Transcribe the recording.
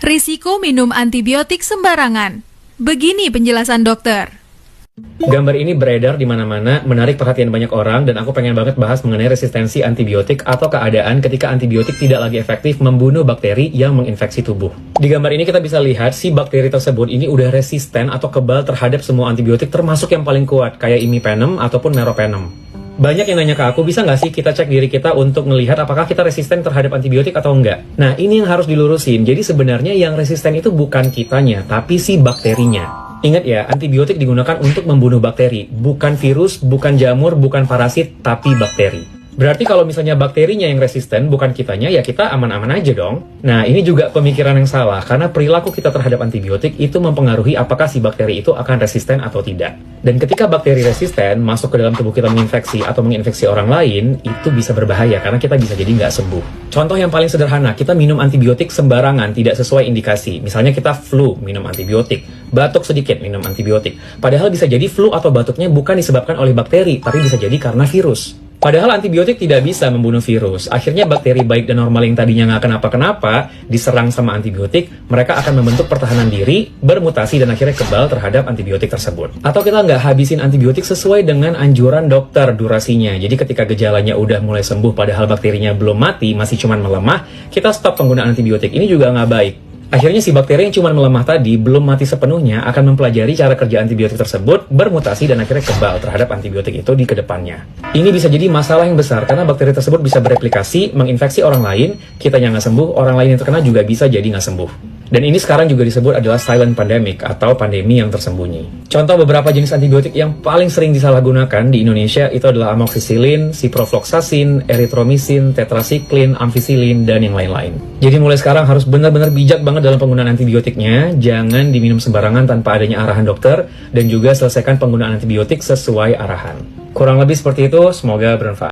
Risiko minum antibiotik sembarangan. Begini penjelasan dokter. Gambar ini beredar di mana-mana, menarik perhatian banyak orang, dan aku pengen banget bahas mengenai resistensi antibiotik atau keadaan ketika antibiotik tidak lagi efektif membunuh bakteri yang menginfeksi tubuh. Di gambar ini kita bisa lihat si bakteri tersebut ini udah resisten atau kebal terhadap semua antibiotik, termasuk yang paling kuat kayak imipenem ataupun meropenem. Banyak yang nanya ke aku, bisa nggak sih kita cek diri kita untuk melihat apakah kita resisten terhadap antibiotik atau enggak? Nah, ini yang harus dilurusin. Jadi sebenarnya yang resisten itu bukan kitanya, tapi si bakterinya. Ingat ya, antibiotik digunakan untuk membunuh bakteri, bukan virus, bukan jamur, bukan parasit, tapi bakteri. Berarti kalau misalnya bakterinya yang resisten, bukan kitanya, ya kita aman-aman aja dong. Nah, ini juga pemikiran yang salah, karena perilaku kita terhadap antibiotik itu mempengaruhi apakah si bakteri itu akan resisten atau tidak. Dan ketika bakteri resisten masuk ke dalam tubuh kita menginfeksi atau menginfeksi orang lain, itu bisa berbahaya karena kita bisa jadi nggak sembuh. Contoh yang paling sederhana, kita minum antibiotik sembarangan, tidak sesuai indikasi. Misalnya kita flu, minum antibiotik. Batuk sedikit, minum antibiotik. Padahal bisa jadi flu atau batuknya bukan disebabkan oleh bakteri, tapi bisa jadi karena virus. Padahal antibiotik tidak bisa membunuh virus. Akhirnya bakteri baik dan normal yang tadinya nggak kenapa-kenapa, diserang sama antibiotik, mereka akan membentuk pertahanan diri, bermutasi, dan akhirnya kebal terhadap antibiotik tersebut. Atau kita nggak habisin antibiotik sesuai dengan anjuran dokter durasinya. Jadi ketika gejalanya udah mulai sembuh, padahal bakterinya belum mati, masih cuman melemah, kita stop penggunaan antibiotik. Ini juga nggak baik. Akhirnya si bakteri yang cuma melemah tadi, belum mati sepenuhnya, akan mempelajari cara kerja antibiotik tersebut, bermutasi, dan akhirnya kebal terhadap antibiotik itu di kedepannya. Ini bisa jadi masalah yang besar, karena bakteri tersebut bisa bereplikasi, menginfeksi orang lain, kitanya nggak sembuh, orang lain yang terkena juga bisa jadi nggak sembuh. Dan ini sekarang juga disebut adalah silent pandemic, atau pandemi yang tersembunyi. Contoh beberapa jenis antibiotik yang paling sering disalahgunakan di Indonesia itu adalah amoxicillin, ciprofloxacin, erythromycin, tetracycline, ampicillin, dan yang lain-lain. Jadi mulai sekarang harus benar-benar bijak banget dalam penggunaan antibiotiknya, jangan diminum sembarangan tanpa adanya arahan dokter, dan juga selesaikan penggunaan antibiotik sesuai arahan. Kurang lebih seperti itu, semoga bermanfaat.